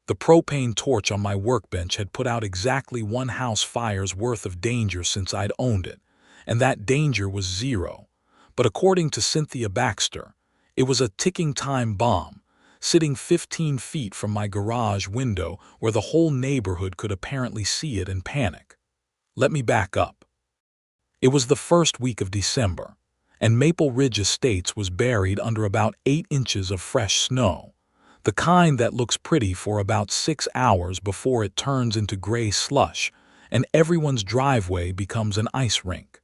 The propane torch on my workbench had put out exactly one house fire's worth of danger since I'd owned it, and that danger was zero. But according to Cynthia Baxter, it was a ticking time bomb, sitting 15 feet from my garage window where the whole neighborhood could apparently see it and panic. Let me back up. It was the first week of December, and Maple Ridge Estates was buried under about 8 inches of fresh snow, the kind that looks pretty for about 6 hours before it turns into gray slush and everyone's driveway becomes an ice rink.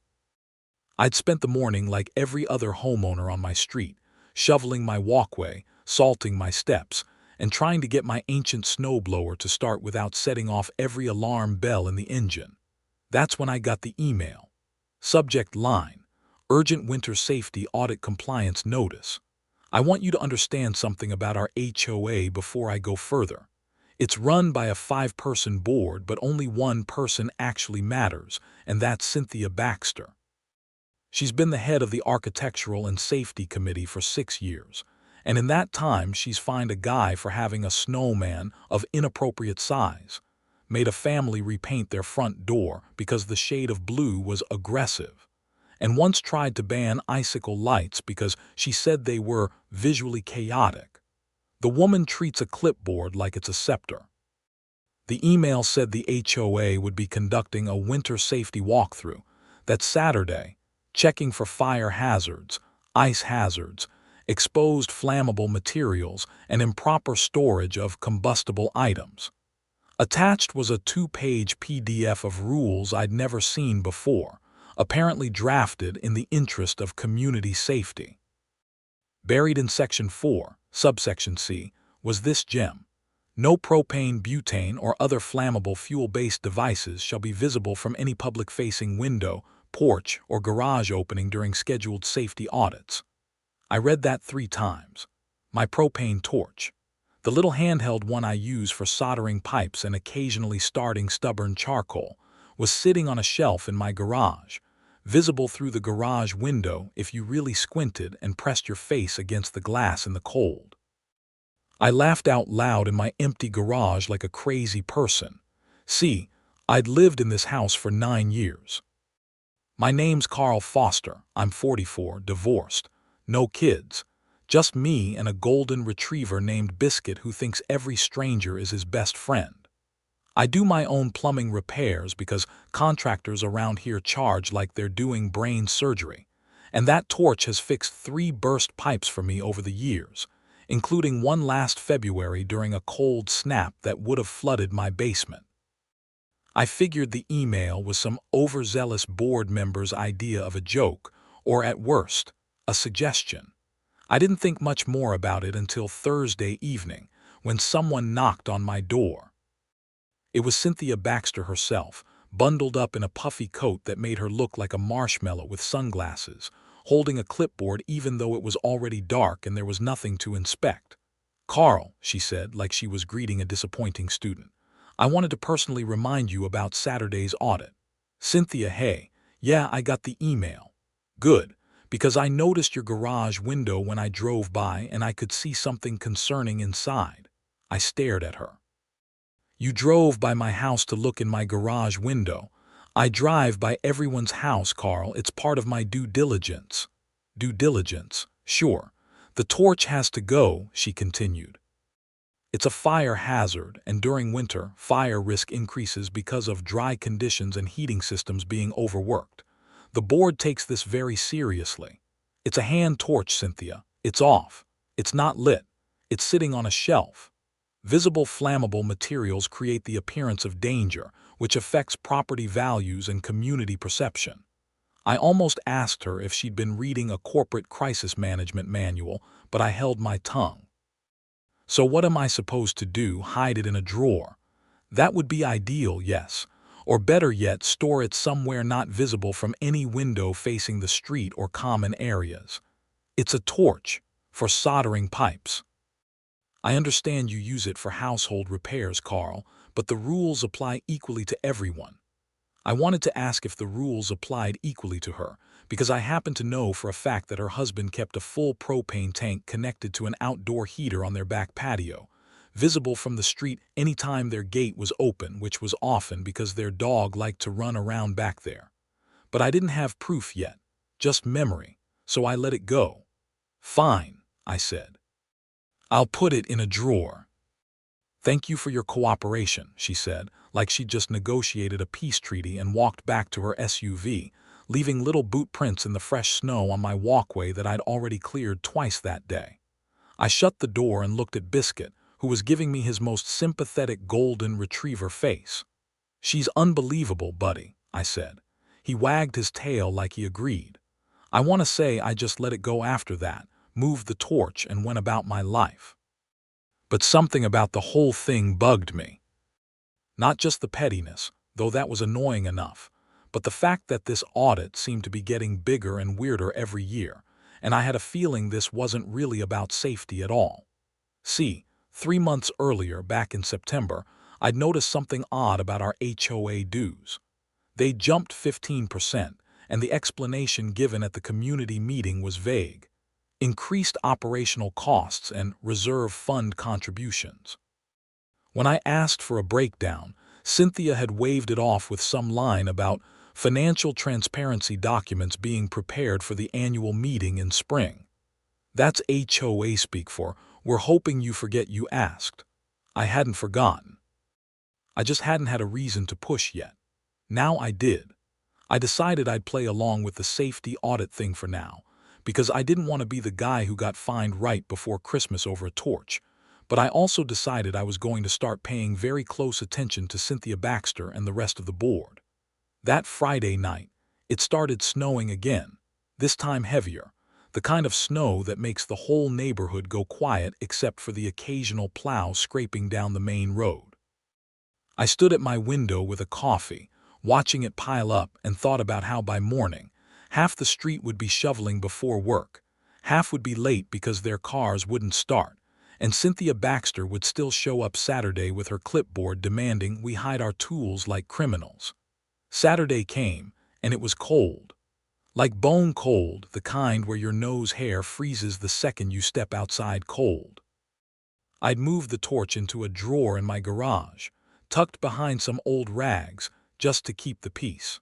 I'd spent the morning like every other homeowner on my street, shoveling my walkway, salting my steps, and trying to get my ancient snowblower to start without setting off every alarm bell in the engine. That's when I got the email. Subject line: Urgent Winter Safety Audit Compliance Notice. I want you to understand something about our HOA before I go further. It's run by a 5-person board, but only one person actually matters, and that's Cynthia Baxter. She's been the head of the Architectural and Safety Committee for 6 years, and in that time she's fined a guy for having a snowman of inappropriate size, made a family repaint their front door because the shade of blue was aggressive, and once tried to ban icicle lights because she said they were visually chaotic. The woman treats a clipboard like it's a scepter. The email said the HOA would be conducting a winter safety walkthrough that Saturday, checking for fire hazards, ice hazards, exposed flammable materials, and improper storage of combustible items. Attached was a 2-page PDF of rules I'd never seen before, apparently drafted in the interest of community safety. Buried in Section 4, subsection C, was this gem: no propane, butane, or other flammable fuel-based devices shall be visible from any public-facing window, porch, or garage opening during scheduled safety audits. I read that 3 times. My propane torch, the little handheld one I use for soldering pipes and occasionally starting stubborn charcoal, was sitting on a shelf in my garage, visible through the garage window if you really squinted and pressed your face against the glass in the cold. I laughed out loud in my empty garage like a crazy person. See, I'd lived in this house for 9 years. My name's Carl Foster, I'm 44, divorced, no kids, just me and a golden retriever named Biscuit who thinks every stranger is his best friend. I do my own plumbing repairs because contractors around here charge like they're doing brain surgery, and that torch has fixed 3 burst pipes for me over the years, including one last February during a cold snap that would have flooded my basement. I figured the email was some overzealous board member's idea of a joke, or at worst, a suggestion. I didn't think much more about it until Thursday evening, when someone knocked on my door. It was Cynthia Baxter herself, bundled up in a puffy coat that made her look like a marshmallow with sunglasses, holding a clipboard even though it was already dark and there was nothing to inspect. "Carl," she said, like she was greeting a disappointing student, "I wanted to personally remind you about Saturday's audit." "Cynthia, hey, yeah, I got the email." "Good, because I noticed your garage window when I drove by and I could see something concerning inside." I stared at her. "You drove by my house to look in my garage window. I drive by everyone's house, Carl. It's part of my due diligence." "Due diligence, sure. The torch has to go," she continued. "It's a fire hazard, and during winter, fire risk increases because of dry conditions and heating systems being overworked. The board takes this very seriously. It's a hand torch, Cynthia. It's off. It's not lit. It's sitting on a shelf. Visible flammable materials create the appearance of danger, which affects property values and community perception." I almost asked her if she'd been reading a corporate crisis management manual, but I held my tongue. "So what am I supposed to do, hide it in a drawer?" "That would be ideal, yes. Or better yet, store it somewhere not visible from any window facing the street or common areas. It's a torch for soldering pipes." "I understand you use it for household repairs, Carl, but the rules apply equally to everyone." I wanted to ask if the rules applied equally to her, because I happened to know for a fact that her husband kept a full propane tank connected to an outdoor heater on their back patio, visible from the street anytime their gate was open, which was often because their dog liked to run around back there. But I didn't have proof yet, just memory, so I let it go. "Fine," I said. "I'll put it in a drawer." "Thank you for your cooperation," she said, like she'd just negotiated a peace treaty, and walked back to her SUV, leaving little boot prints in the fresh snow on my walkway that I'd already cleared twice that day. I shut the door and looked at Biscuit, who was giving me his most sympathetic golden retriever face. "She's unbelievable, buddy," I said. He wagged his tail like he agreed. I want to say I just let it go after that, moved the torch, and went about my life. But something about the whole thing bugged me. Not just the pettiness, though that was annoying enough, but the fact that this audit seemed to be getting bigger and weirder every year, and I had a feeling this wasn't really about safety at all. See, 3 months earlier, back in September, I'd noticed something odd about our HOA dues. They jumped 15%, and the explanation given at the community meeting was vague: increased operational costs and reserve fund contributions. When I asked for a breakdown, Cynthia had waved it off with some line about financial transparency documents being prepared for the annual meeting in spring. That's HOA speak for, "We're hoping you forget you asked." I hadn't forgotten. I just hadn't had a reason to push yet. Now I did. I decided I'd play along with the safety audit thing for now, because I didn't want to be the guy who got fined right before Christmas over a torch. But I also decided I was going to start paying very close attention to Cynthia Baxter and the rest of the board. That Friday night, it started snowing again, this time heavier, the kind of snow that makes the whole neighborhood go quiet except for the occasional plow scraping down the main road. I stood at my window with a coffee, watching it pile up, and thought about how by morning, half the street would be shoveling before work, half would be late because their cars wouldn't start, and Cynthia Baxter would still show up Saturday with her clipboard demanding we hide our tools like criminals. Saturday came, and it was cold. Like bone cold, the kind where your nose hair freezes the second you step outside cold. I'd moved the torch into a drawer in my garage, tucked behind some old rags, just to keep the peace.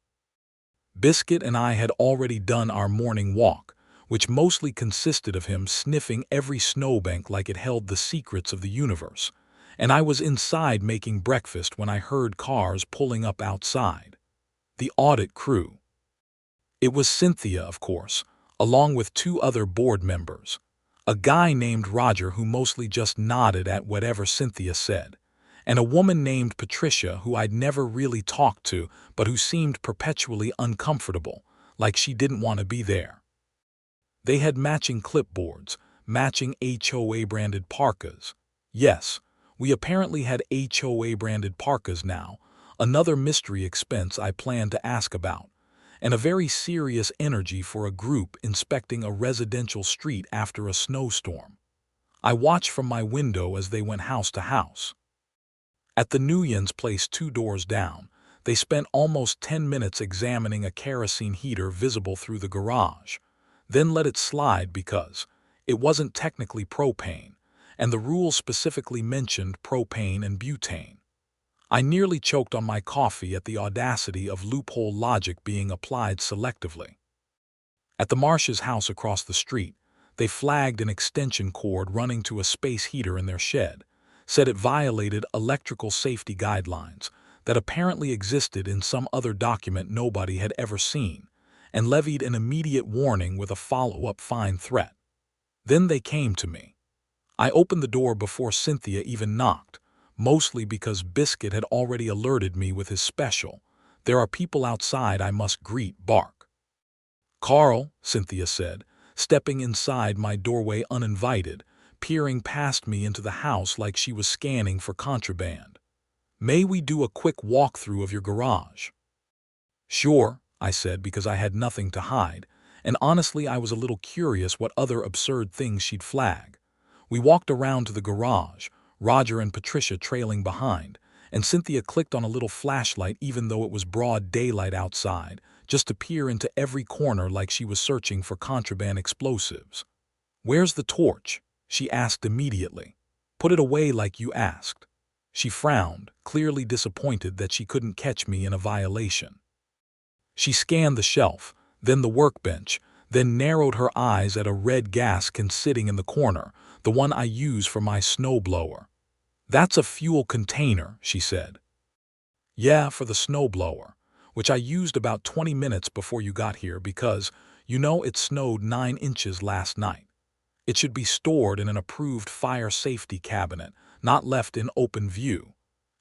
Biscuit and I had already done our morning walk, which mostly consisted of him sniffing every snowbank like it held the secrets of the universe, and I was inside making breakfast when I heard cars pulling up outside. The audit crew. It was Cynthia, of course, along with 2 other board members. A guy named Roger who mostly just nodded at whatever Cynthia said, and a woman named Patricia who I'd never really talked to but who seemed perpetually uncomfortable, like she didn't want to be there. They had matching clipboards, matching HOA-branded parkas. Yes, we apparently had HOA-branded parkas now, another mystery expense I planned to ask about, and a very serious energy for a group inspecting a residential street after a snowstorm. I watched from my window as they went house to house. At the Nguyen's place 2 doors down, they spent almost 10 minutes examining a kerosene heater visible through the garage, then let it slide because it wasn't technically propane, and the rules specifically mentioned propane and butane. I nearly choked on my coffee at the audacity of loophole logic being applied selectively. At the Marsh's house across the street, they flagged an extension cord running to a space heater in their shed, said it violated electrical safety guidelines that apparently existed in some other document nobody had ever seen, and levied an immediate warning with a follow-up fine threat. Then they came to me. I opened the door before Cynthia even knocked, mostly because Biscuit had already alerted me with his special, "There are people outside I must greet," bark. "Carl," Cynthia said, stepping inside my doorway uninvited, peering past me into the house like she was scanning for contraband. "May we do a quick walkthrough of your garage?" "Sure," I said, because I had nothing to hide, and honestly I was a little curious what other absurd things she'd flag. We walked around to the garage, Roger and Patricia trailing behind, and Cynthia clicked on a little flashlight even though it was broad daylight outside, just to peer into every corner like she was searching for contraband explosives. "Where's the torch?" she asked immediately. Put it away like you asked." She frowned, clearly disappointed that she couldn't catch me in a violation. She scanned the shelf, then the workbench, then narrowed her eyes at a red gas can sitting in the corner, the one I use for my snowblower. "That's a fuel container," she said. "Yeah, for the snowblower, which I used about 20 minutes before you got here because, it snowed 9 inches last night. It should be stored in an approved fire safety cabinet, not left in open view.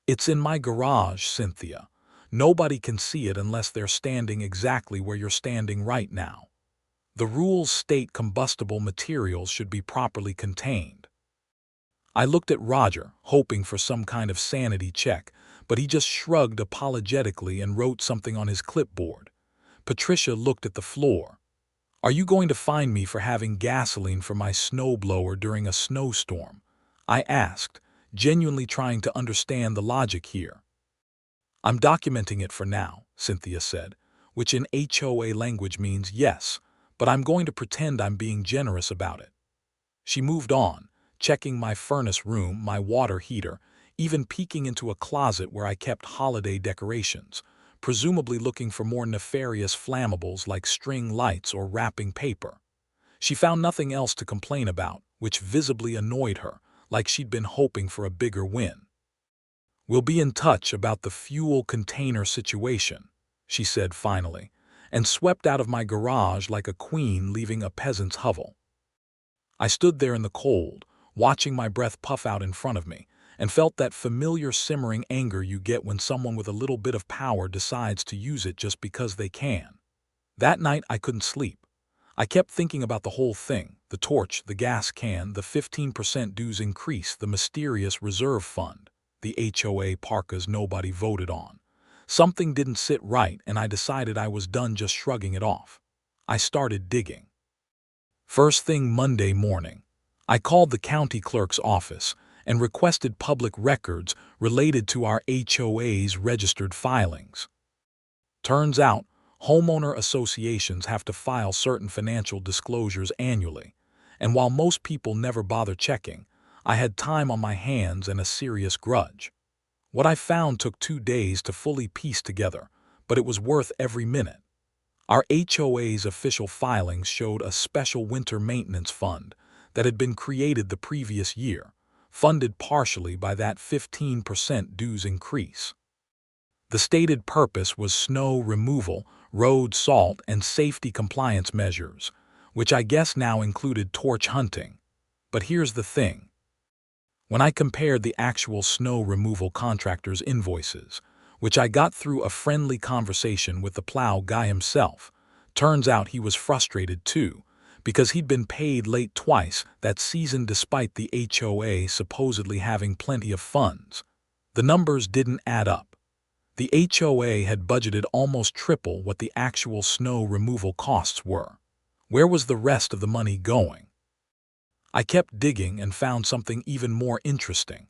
It's in my garage, Cynthia. Nobody can see it unless they're standing exactly where you're standing right now. The rules state combustible materials should be properly contained." I looked at Roger, hoping for some kind of sanity check, but he just shrugged apologetically and wrote something on his clipboard. Patricia looked at the floor. "Are you going to fine me for having gasoline for my snowblower during a snowstorm?" I asked, genuinely trying to understand the logic here. "I'm documenting it for now," Cynthia said, which in HOA language means yes, but I'm going to pretend I'm being generous about it. She moved on, checking my furnace room, my water heater, even peeking into a closet where I kept holiday decorations, presumably looking for more nefarious flammables like string lights or wrapping paper. She found nothing else to complain about, which visibly annoyed her, like she'd been hoping for a bigger win. "We'll be in touch about the fuel container situation," she said finally, and swept out of my garage like a queen leaving a peasant's hovel. I stood there in the cold, watching my breath puff out in front of me, and felt that familiar simmering anger you get when someone with a little bit of power decides to use it just because they can. That night I couldn't sleep. I kept thinking about the whole thing, the torch, the gas can, the 15% dues increase, the mysterious reserve fund, the HOA parkas nobody voted on. Something didn't sit right, and I decided I was done just shrugging it off. I started digging. First thing Monday morning, I called the county clerk's office and requested public records related to our HOA's registered filings. Turns out, homeowner associations have to file certain financial disclosures annually, and while most people never bother checking, I had time on my hands and a serious grudge. What I found took 2 days to fully piece together, but it was worth every minute. Our HOA's official filings showed a special winter maintenance fund that had been created the previous year, funded partially by that 15% dues increase. The stated purpose was snow removal, road salt, and safety compliance measures, which I guess now included torch hunting. But here's the thing. When I compared the actual snow removal contractor's invoices, which I got through a friendly conversation with the plow guy himself, turns out he was frustrated too, because he'd been paid late twice that season despite the HOA supposedly having plenty of funds. The numbers didn't add up. The HOA had budgeted almost triple what the actual snow removal costs were. Where was the rest of the money going? I kept digging and found something even more interesting.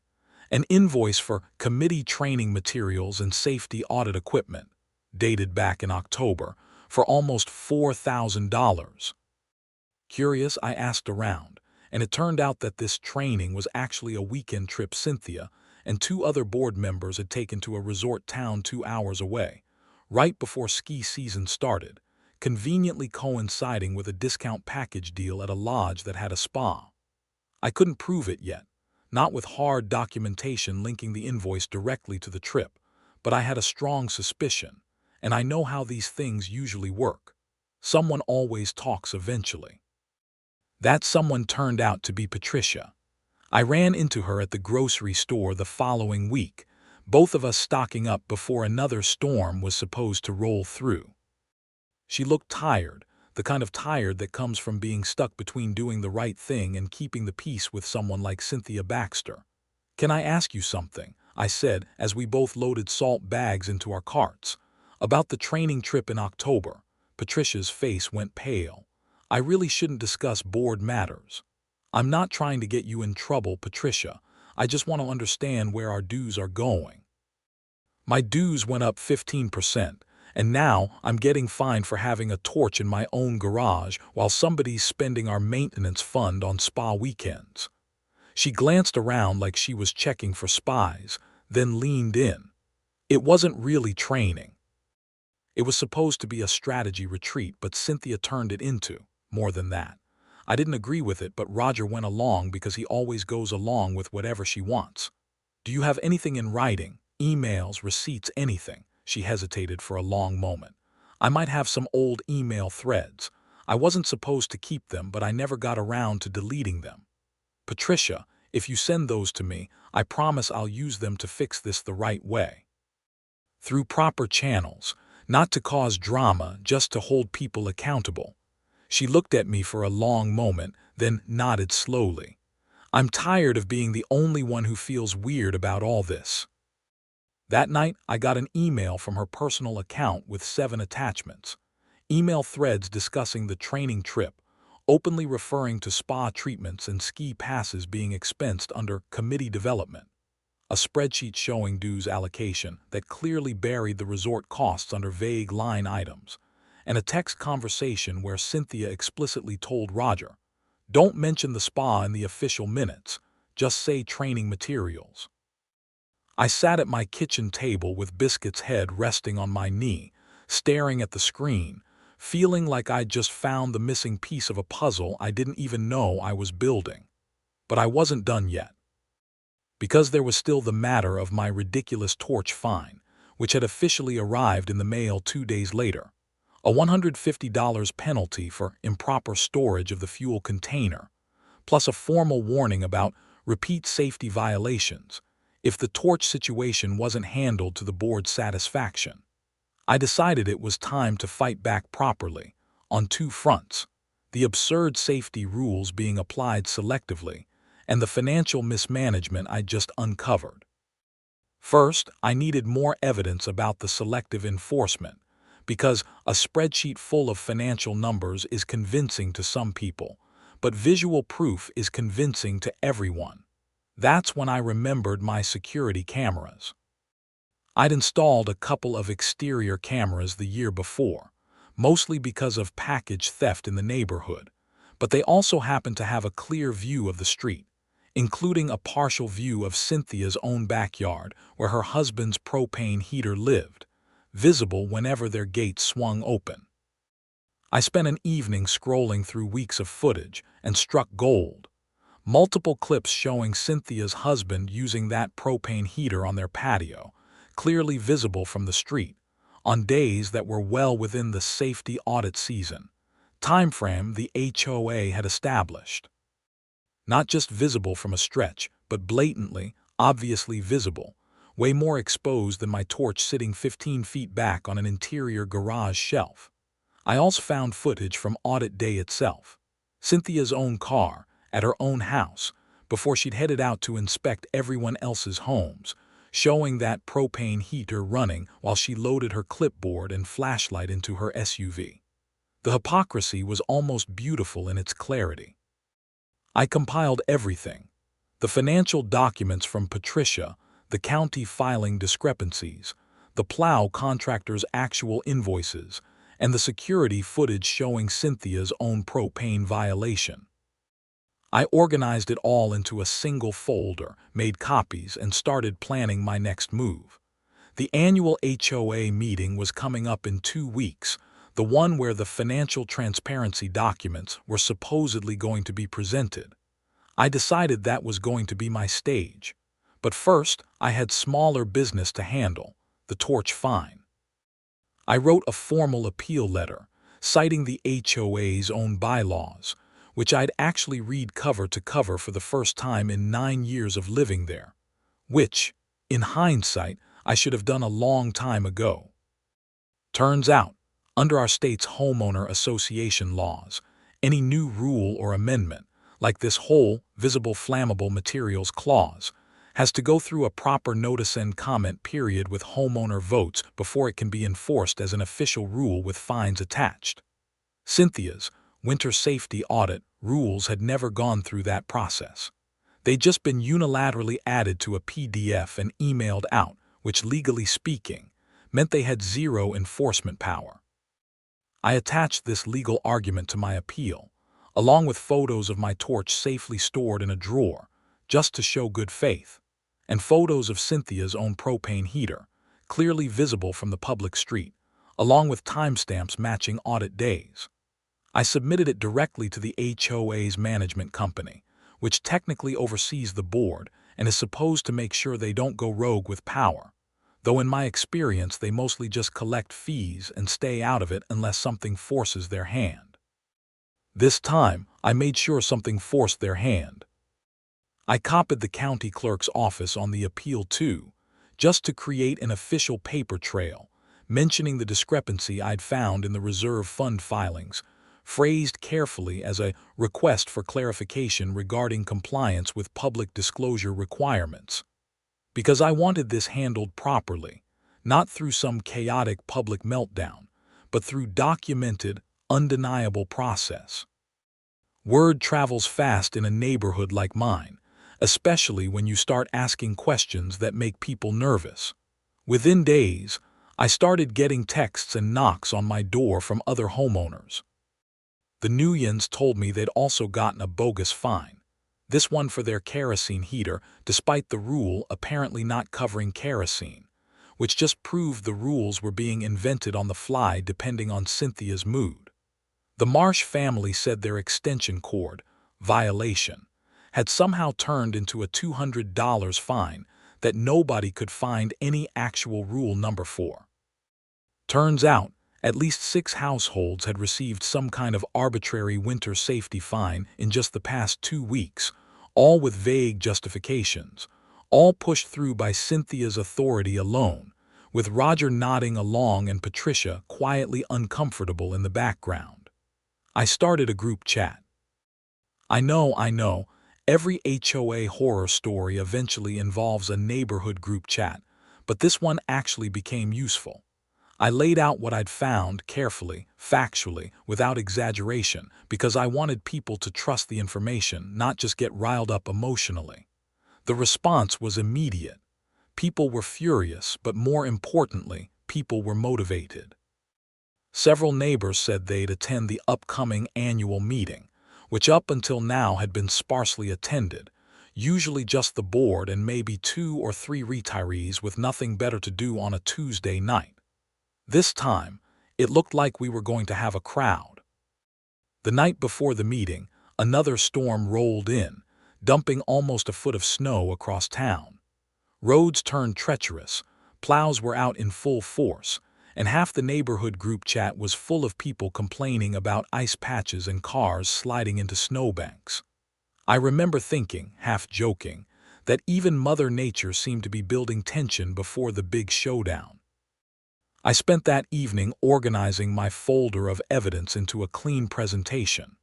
An invoice for committee training materials and safety audit equipment, dated back in October, for almost $4,000. Curious, I asked around, and it turned out that this training was actually a weekend trip Cynthia and 2 other board members had taken to a resort town 2 hours away, right before ski season started, conveniently coinciding with a discount package deal at a lodge that had a spa. I couldn't prove it yet, not with hard documentation linking the invoice directly to the trip, but I had a strong suspicion, and I know how these things usually work. Someone always talks eventually. That someone turned out to be Patricia. I ran into her at the grocery store the following week, both of us stocking up before another storm was supposed to roll through. She looked tired, the kind of tired that comes from being stuck between doing the right thing and keeping the peace with someone like Cynthia Baxter. "Can I ask you something?" I said as we both loaded salt bags into our carts. "About the training trip in October." Patricia's face went pale. "I really shouldn't discuss board matters." "I'm not trying to get you in trouble, Patricia. I just want to understand where our dues are going." "My dues went up 15%. And now I'm getting fined for having a torch in my own garage while somebody's spending our maintenance fund on spa weekends." She glanced around like she was checking for spies, then leaned in. It wasn't really training. It was supposed to be a strategy retreat, but Cynthia turned it into more than that. I didn't agree with it, but Roger went along because he always goes along with whatever she wants. Do you have anything in writing? Emails, receipts, anything? She hesitated for a long moment. I might have some old email threads. I wasn't supposed to keep them, but I never got around to deleting them. Patricia, if you send those to me, I promise I'll use them to fix this the right way. Through proper channels, not to cause drama, just to hold people accountable. She looked at me for a long moment, then nodded slowly. I'm tired of being the only one who feels weird about all this. That night, I got an email from her personal account with 7 attachments. Email threads discussing the training trip, openly referring to spa treatments and ski passes being expensed under committee development. A spreadsheet showing dues allocation that clearly buried the resort costs under vague line items, and a text conversation where Cynthia explicitly told Roger, "Don't mention the spa in the official minutes, just say training materials." I sat at my kitchen table with Biscuit's head resting on my knee, staring at the screen, feeling like I'd just found the missing piece of a puzzle I didn't even know I was building. But I wasn't done yet. Because there was still the matter of my ridiculous torch fine, which had officially arrived in the mail 2 days later. A $150 penalty for improper storage of the fuel container, plus a formal warning about repeat safety violations if the torch situation wasn't handled to the board's satisfaction. I decided it was time to fight back properly, on 2 fronts: the absurd safety rules being applied selectively, and the financial mismanagement I just uncovered. First, I needed more evidence about the selective enforcement, because a spreadsheet full of financial numbers is convincing to some people, but visual proof is convincing to everyone. That's when I remembered my security cameras. I'd installed a couple of exterior cameras the year before, mostly because of package theft in the neighborhood, but they also happened to have a clear view of the street, including a partial view of Cynthia's own backyard where her husband's propane heater lived, visible whenever their gate swung open. I spent an evening scrolling through weeks of footage and struck gold. Multiple clips showing Cynthia's husband using that propane heater on their patio, clearly visible from the street, on days that were well within the safety audit season, timeframe the HOA had established. Not just visible from a stretch, but blatantly, obviously visible, way more exposed than my torch sitting 15 feet back on an interior garage shelf. I also found footage from audit day itself. Cynthia's own car, at her own house, before she'd headed out to inspect everyone else's homes, showing that propane heater running while she loaded her clipboard and flashlight into her SUV. The hypocrisy was almost beautiful in its clarity. I compiled everything: the financial documents from Patricia, the county filing discrepancies, the plow contractor's actual invoices, and the security footage showing Cynthia's own propane violation. I organized it all into a single folder, made copies, and started planning my next move. The annual HOA meeting was coming up in 2 weeks, the one where the financial transparency documents were supposedly going to be presented. I decided that was going to be my stage. But first, I had smaller business to handle: the torch fine. I wrote a formal appeal letter, citing the HOA's own bylaws, which I'd actually read cover to cover for the first time in 9 years of living there, which, in hindsight, I should have done a long time ago. Turns out, under our state's homeowner association laws, any new rule or amendment, like this whole visible flammable materials clause, has to go through a proper notice and comment period with homeowner votes before it can be enforced as an official rule with fines attached. Cynthia's Winter Safety Audit rules had never gone through that process. They'd just been unilaterally added to a PDF and emailed out, which, legally speaking, meant they had zero enforcement power. I attached this legal argument to my appeal, along with photos of my torch safely stored in a drawer, just to show good faith, and photos of Cynthia's own propane heater, clearly visible from the public street, along with timestamps matching audit days. I submitted it directly to the HOA's management company, which technically oversees the board and is supposed to make sure they don't go rogue with power, though in my experience they mostly just collect fees and stay out of it unless something forces their hand. This time, I made sure something forced their hand. I copied the county clerk's office on the appeal too, just to create an official paper trail, mentioning the discrepancy I'd found in the reserve fund filings, phrased carefully as a request for clarification regarding compliance with public disclosure requirements. Because I wanted this handled properly, not through some chaotic public meltdown, but through documented, undeniable process. Word travels fast in a neighborhood like mine, especially when you start asking questions that make people nervous. Within days, I started getting texts and knocks on my door from other homeowners. The Nuyens told me they'd also gotten a bogus fine, this one for their kerosene heater, despite the rule apparently not covering kerosene, which just proved the rules were being invented on the fly depending on Cynthia's mood. The Marsh family said their extension cord violation had somehow turned into a $200 fine that nobody could find any actual rule number for. Turns out, at least 6 households had received some kind of arbitrary winter safety fine in just the past 2 weeks, all with vague justifications, all pushed through by Cynthia's authority alone, with Roger nodding along and Patricia quietly uncomfortable in the background. I started a group chat. I know, every HOA horror story eventually involves a neighborhood group chat, but this one actually became useful. I laid out what I'd found carefully, factually, without exaggeration, because I wanted people to trust the information, not just get riled up emotionally. The response was immediate. People were furious, but more importantly, people were motivated. Several neighbors said they'd attend the upcoming annual meeting, which up until now had been sparsely attended, usually just the board and maybe 2 or 3 retirees with nothing better to do on a Tuesday night. This time, it looked like we were going to have a crowd. The night before the meeting, another storm rolled in, dumping almost a foot of snow across town. Roads turned treacherous, plows were out in full force, and half the neighborhood group chat was full of people complaining about ice patches and cars sliding into snowbanks. I remember thinking, half joking, that even Mother Nature seemed to be building tension before the big showdown. I spent that evening organizing my folder of evidence into a clean presentation,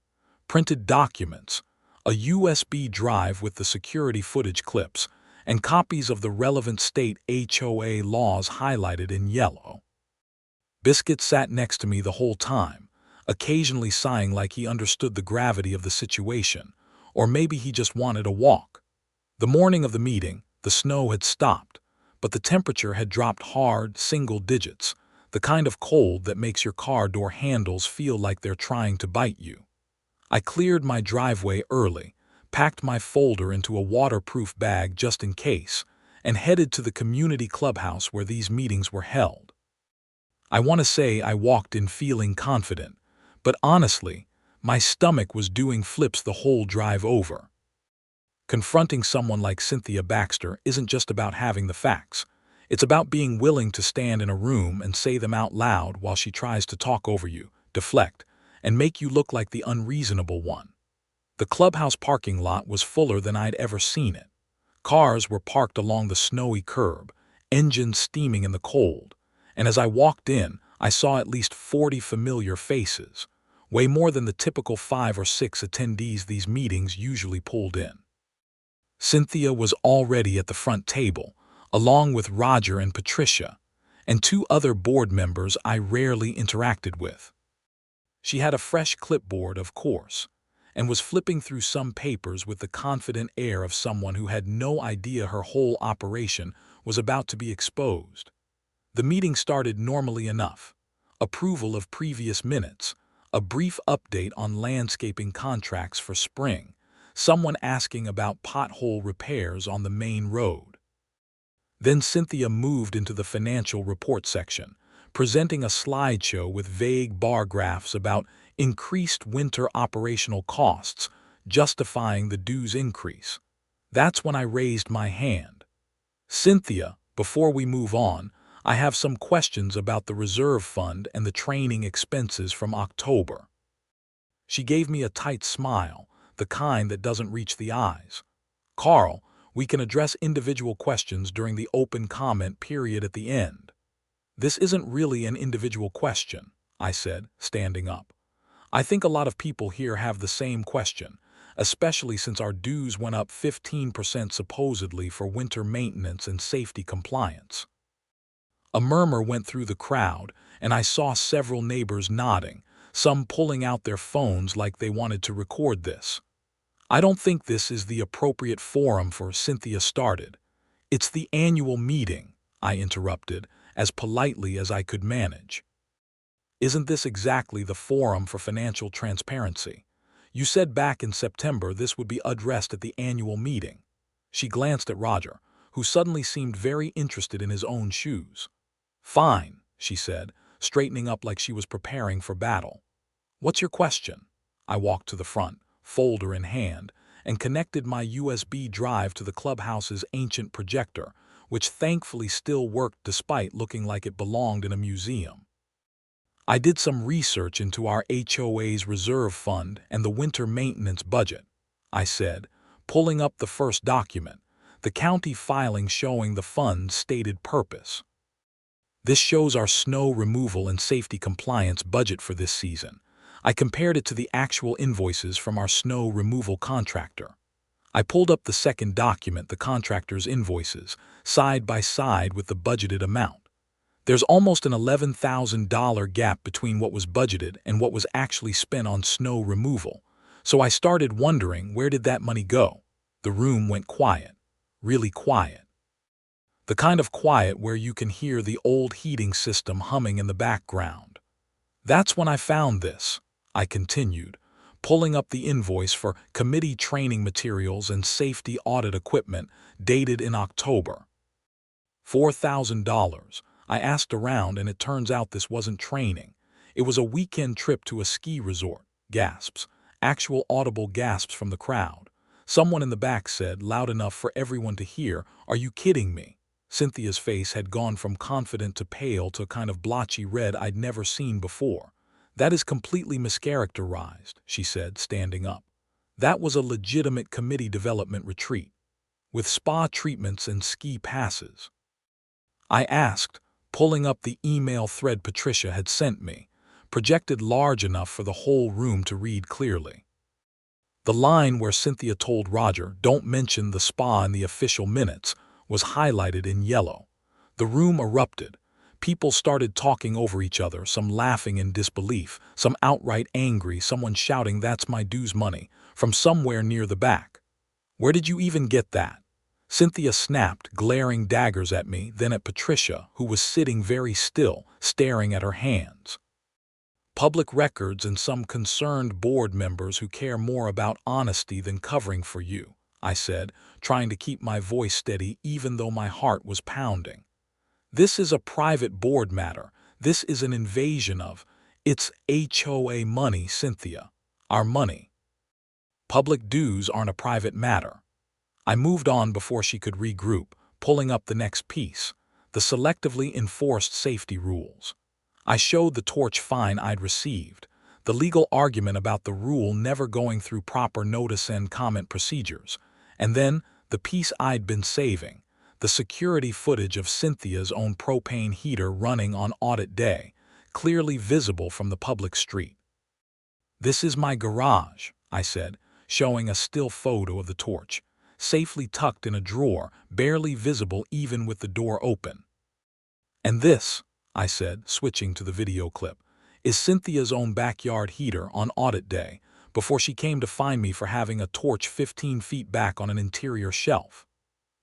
printed documents, a USB drive with the security footage clips, and copies of the relevant state HOA laws highlighted in yellow. Biscuit sat next to me the whole time, occasionally sighing like he understood the gravity of the situation, or maybe he just wanted a walk. The morning of the meeting, the snow had stopped, but the temperature had dropped hard, single digits, the kind of cold that makes your car door handles feel like they're trying to bite you. I cleared my driveway early, packed my folder into a waterproof bag just in case, and headed to the community clubhouse where these meetings were held. I want to say I walked in feeling confident, but honestly, my stomach was doing flips the whole drive over. Confronting someone like Cynthia Baxter isn't just about having the facts. It's about being willing to stand in a room and say them out loud while she tries to talk over you, deflect, and make you look like the unreasonable one. The clubhouse parking lot was fuller than I'd ever seen it. Cars were parked along the snowy curb, engines steaming in the cold, and as I walked in, I saw at least 40 familiar faces, way more than the typical 5 or 6 attendees these meetings usually pulled in. Cynthia was already at the front table, along with Roger and Patricia, and 2 other board members I rarely interacted with. She had a fresh clipboard, of course, and was flipping through some papers with the confident air of someone who had no idea her whole operation was about to be exposed. The meeting started normally enough. Approval of previous minutes, a brief update on landscaping contracts for spring, someone asking about pothole repairs on the main road. Then Cynthia moved into the financial report section, presenting a slideshow with vague bar graphs about increased winter operational costs, justifying the dues increase. That's when I raised my hand. Cynthia, before we move on, I have some questions about the reserve fund and the training expenses from October. She gave me a tight smile, the kind that doesn't reach the eyes. Carl, we can address individual questions during the open comment period at the end. This isn't really an individual question, I said, standing up. I think a lot of people here have the same question, especially since our dues went up 15% supposedly for winter maintenance and safety compliance. A murmur went through the crowd, and I saw several neighbors nodding, some pulling out their phones like they wanted to record this. I don't think this is the appropriate forum for Cynthia started. It's the annual meeting, I interrupted, as politely as I could manage. Isn't this exactly the forum for financial transparency? You said back in September this would be addressed at the annual meeting. She glanced at Roger, who suddenly seemed very interested in his own shoes. Fine, she said, straightening up like she was preparing for battle. What's your question? I walked to the front, folder in hand, and connected my USB drive to the clubhouse's ancient projector, which thankfully still worked despite looking like it belonged in a museum. I did some research into our HOA's reserve fund and the winter maintenance budget, I said, pulling up the first document, the county filing showing the fund's stated purpose. This shows our snow removal and safety compliance budget for this season. I compared it to the actual invoices from our snow removal contractor. I pulled up the second document, the contractor's invoices, side by side with the budgeted amount. There's almost an $11,000 gap between what was budgeted and what was actually spent on snow removal, so I started wondering, where did that money go? The room went quiet, really quiet. The kind of quiet where you can hear the old heating system humming in the background. That's when I found this, I continued, pulling up the invoice for committee training materials and safety audit equipment dated in October. $4,000. I asked around, and it turns out this wasn't training. It was a weekend trip to a ski resort. Gasps. Actual audible gasps from the crowd. Someone in the back said, loud enough for everyone to hear, "Are you kidding me?" Cynthia's face had gone from confident to pale to a kind of blotchy red I'd never seen before. "That is completely mischaracterized," she said, standing up. "That was a legitimate committee development retreat, with spa treatments and ski passes." I asked, pulling up the email thread Patricia had sent me, projected large enough for the whole room to read clearly. The line where Cynthia told Roger, "Don't mention the spa in the official minutes," was highlighted in yellow. The room erupted. People started talking over each other, some laughing in disbelief, some outright angry, someone shouting, "That's my dues money," from somewhere near the back. "Where did you even get that?" Cynthia snapped, glaring daggers at me, then at Patricia, who was sitting very still, staring at her hands. "Public records and some concerned board members who care more about honesty than covering for you," I said, trying to keep my voice steady even though my heart was pounding. "This is a private board matter. This is an invasion of... It's HOA money, Cynthia. Our money. Public dues aren't a private matter." I moved on before she could regroup, pulling up the next piece, the selectively enforced safety rules. I showed the torch fine I'd received, the legal argument about the rule never going through proper notice and comment procedures, and then the piece I'd been saving, the security footage of Cynthia's own propane heater running on audit day, clearly visible from the public street. "This is my garage," I said, showing a still photo of the torch, safely tucked in a drawer, barely visible even with the door open. "And this," I said, switching to the video clip, "is Cynthia's own backyard heater on audit day, before she came to find me for having a torch 15 feet back on an interior shelf."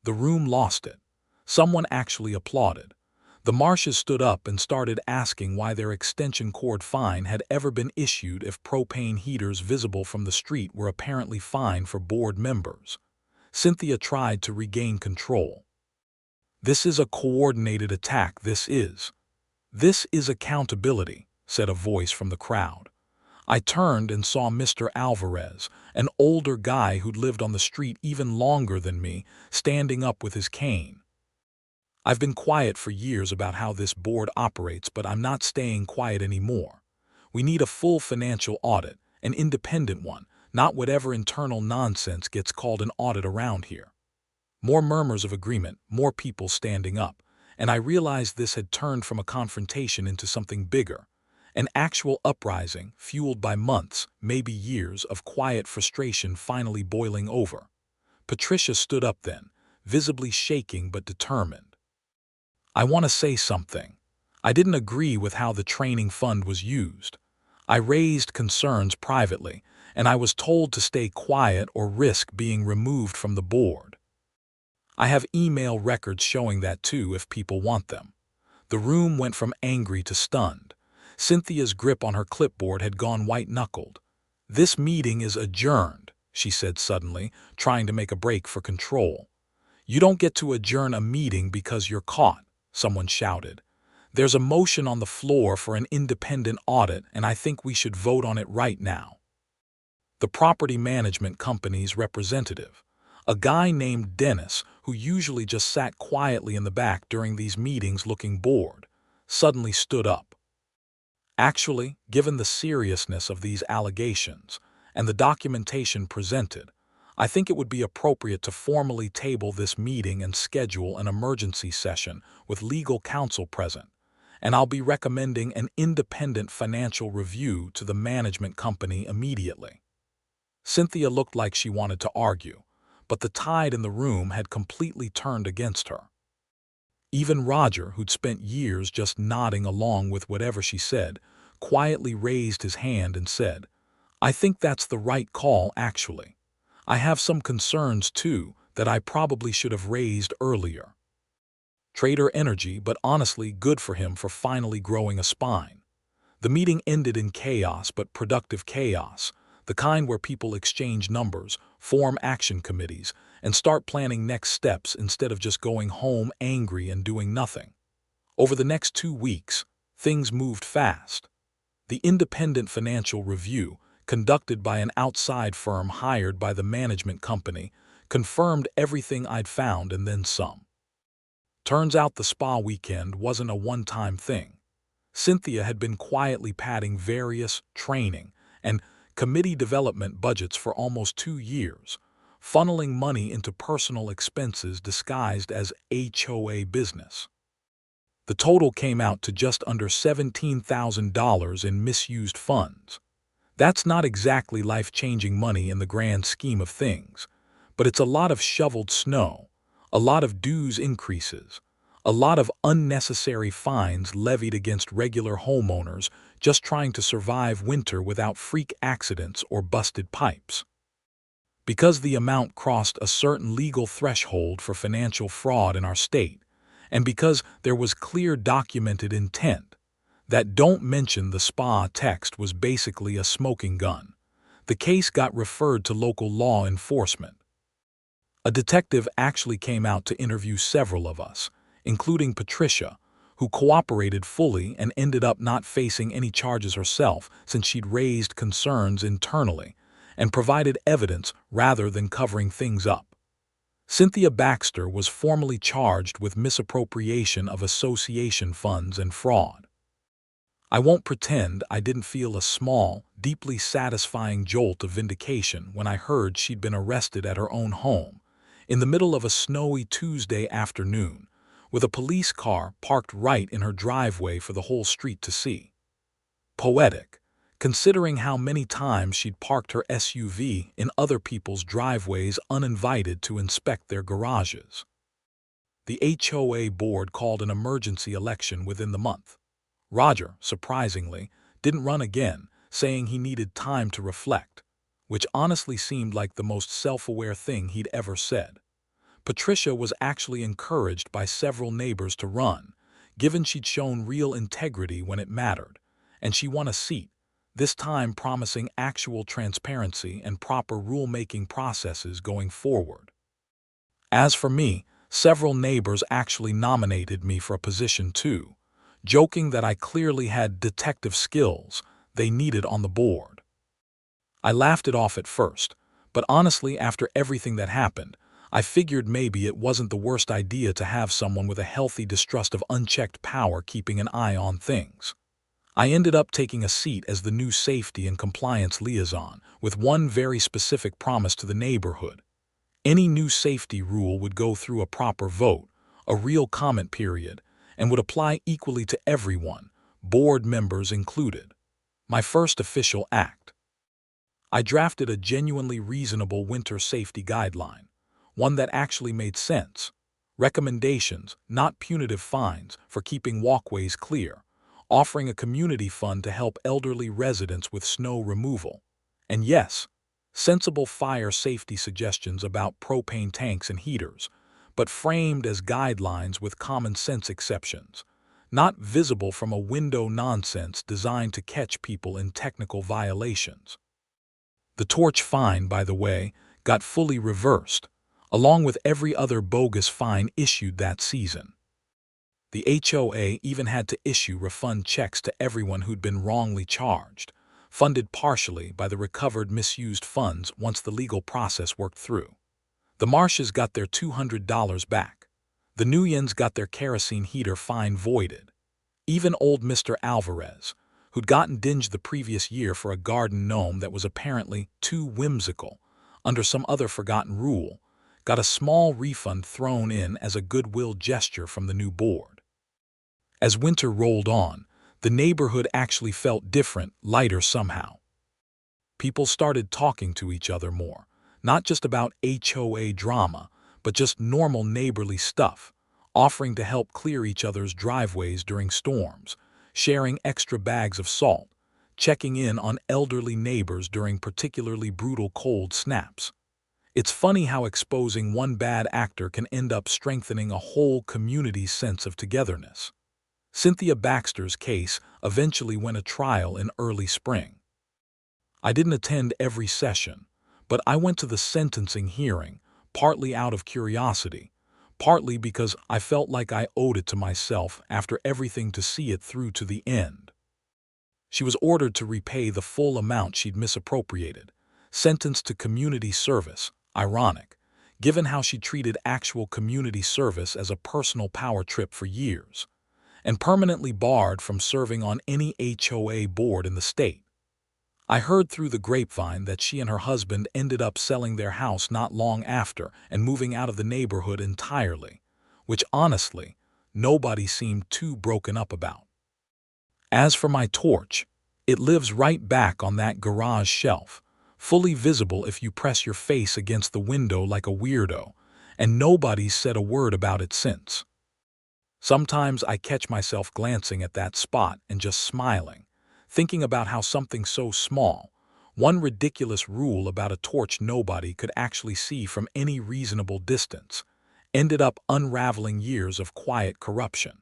The room lost it. Someone actually applauded. The Marshes stood up and started asking why their extension cord fine had ever been issued if propane heaters visible from the street were apparently fine for board members. Cynthia tried to regain control. "This is a coordinated attack, this is. This is accountability," said a voice from the crowd. I turned and saw Mr. Alvarez, an older guy who'd lived on the street even longer than me, standing up with his cane. "I've been quiet for years about how this board operates, but I'm not staying quiet anymore. We need a full financial audit, an independent one, not whatever internal nonsense gets called an audit around here." More murmurs of agreement, more people standing up, and I realized this had turned from a confrontation into something bigger, an actual uprising fueled by months, maybe years, of quiet frustration finally boiling over. Patricia stood up then, visibly shaking but determined. "I want to say something. I didn't agree with how the training fund was used. I raised concerns privately, and I was told to stay quiet or risk being removed from the board. I have email records showing that too if people want them." The room went from angry to stunned. Cynthia's grip on her clipboard had gone white-knuckled. "This meeting is adjourned," she said suddenly, trying to make a break for control. "You don't get to adjourn a meeting because you're caught," someone shouted. "There's a motion on the floor for an independent audit, and I think we should vote on it right now." The property management company's representative, a guy named Dennis, who usually just sat quietly in the back during these meetings looking bored, suddenly stood up. "Actually, given the seriousness of these allegations and the documentation presented, I think it would be appropriate to formally table this meeting and schedule an emergency session with legal counsel present, and I'll be recommending an independent financial review to the management company immediately." Cynthia looked like she wanted to argue, but the tide in the room had completely turned against her. Even Roger, who'd spent years just nodding along with whatever she said, quietly raised his hand and said, "I think that's the right call, actually. I have some concerns, too, that I probably should have raised earlier." Trader energy, but honestly good for him for finally growing a spine. The meeting ended in chaos, but productive chaos, the kind where people exchange numbers, form action committees, and start planning next steps instead of just going home angry and doing nothing. Over the next 2 weeks, things moved fast. The independent financial review, conducted by an outside firm hired by the management company, confirmed everything I'd found and then some. Turns out the spa weekend wasn't a one-time thing. Cynthia had been quietly padding various training and committee development budgets for almost 2 years, funneling money into personal expenses disguised as HOA business. The total came out to just under $17,000 in misused funds. That's not exactly life-changing money in the grand scheme of things, but it's a lot of shoveled snow, a lot of dues increases, a lot of unnecessary fines levied against regular homeowners just trying to survive winter without freak accidents or busted pipes. Because the amount crossed a certain legal threshold for financial fraud in our state, and because there was clear documented intent, that "don't mention the spa" text was basically a smoking gun, the case got referred to local law enforcement. A detective actually came out to interview several of us, including Patricia, who cooperated fully and ended up not facing any charges herself since she'd raised concerns internally and provided evidence rather than covering things up. Cynthia Baxter was formally charged with misappropriation of association funds and fraud. I won't pretend I didn't feel a small, deeply satisfying jolt of vindication when I heard she'd been arrested at her own home, in the middle of a snowy Tuesday afternoon, with a police car parked right in her driveway for the whole street to see. Poetic, considering how many times she'd parked her SUV in other people's driveways uninvited to inspect their garages. The HOA board called an emergency election within the month. Roger, surprisingly, didn't run again, saying he needed time to reflect, which honestly seemed like the most self-aware thing he'd ever said. Patricia was actually encouraged by several neighbors to run, given she'd shown real integrity when it mattered, and she won a seat, this time promising actual transparency and proper rule-making processes going forward. As for me, several neighbors actually nominated me for a position too, joking that I clearly had detective skills they needed on the board. I laughed it off at first, but honestly, after everything that happened, I figured maybe it wasn't the worst idea to have someone with a healthy distrust of unchecked power keeping an eye on things. I ended up taking a seat as the new safety and compliance liaison, with one very specific promise to the neighborhood. Any new safety rule would go through a proper vote, a real comment period, and would apply equally to everyone, board members included. My first official act. I drafted a genuinely reasonable winter safety guideline, one that actually made sense. Recommendations, not punitive fines, for keeping walkways clear, offering a community fund to help elderly residents with snow removal. And yes, sensible fire safety suggestions about propane tanks and heaters, but framed as guidelines with common sense exceptions, not visible from a window nonsense designed to catch people in technical violations. The torch fine, by the way, got fully reversed, along with every other bogus fine issued that season. The HOA even had to issue refund checks to everyone who'd been wrongly charged, funded partially by the recovered misused funds once the legal process worked through. The Marshes got their $200 back. The Nuyens got their kerosene heater fine voided. Even old Mr. Alvarez, who'd gotten dinged the previous year for a garden gnome that was apparently too whimsical under some other forgotten rule, got a small refund thrown in as a goodwill gesture from the new board. As winter rolled on, the neighborhood actually felt different, lighter somehow. People started talking to each other more, not just about HOA drama, but just normal neighborly stuff, offering to help clear each other's driveways during storms, sharing extra bags of salt, checking in on elderly neighbors during particularly brutal cold snaps. It's funny how exposing one bad actor can end up strengthening a whole community's sense of togetherness. Cynthia Baxter's case eventually went to trial in early spring. I didn't attend every session, but I went to the sentencing hearing, partly out of curiosity, partly because I felt like I owed it to myself after everything to see it through to the end. She was ordered to repay the full amount she'd misappropriated, sentenced to community service, ironic, given how she treated actual community service as a personal power trip for years, and permanently barred from serving on any HOA board in the state. I heard through the grapevine that she and her husband ended up selling their house not long after and moving out of the neighborhood entirely, which honestly, nobody seemed too broken up about. As for my torch, it lives right back on that garage shelf, fully visible if you press your face against the window like a weirdo, and nobody's said a word about it since. Sometimes I catch myself glancing at that spot and just smiling, thinking about how something so small, one ridiculous rule about a torch nobody could actually see from any reasonable distance, ended up unraveling years of quiet corruption.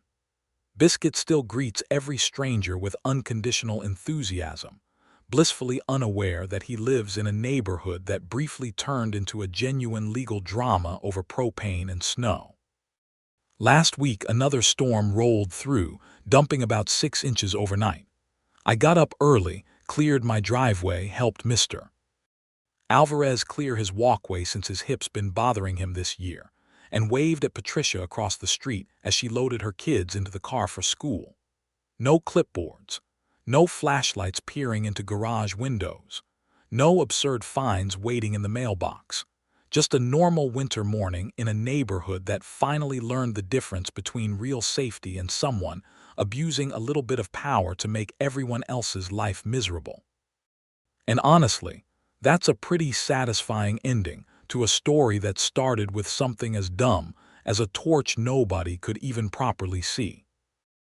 Biscuit still greets every stranger with unconditional enthusiasm, blissfully unaware that he lives in a neighborhood that briefly turned into a genuine legal drama over propane and snow. Last week, another storm rolled through, dumping about 6 inches overnight. I got up early, cleared my driveway, helped Mr. Alvarez clear his walkway since his hip's been bothering him this year, and waved at Patricia across the street as she loaded her kids into the car for school. No clipboards, no flashlights peering into garage windows, no absurd fines waiting in the mailbox. Just a normal winter morning in a neighborhood that finally learned the difference between real safety and someone abusing a little bit of power to make everyone else's life miserable. And honestly, that's a pretty satisfying ending to a story that started with something as dumb as a torch nobody could even properly see.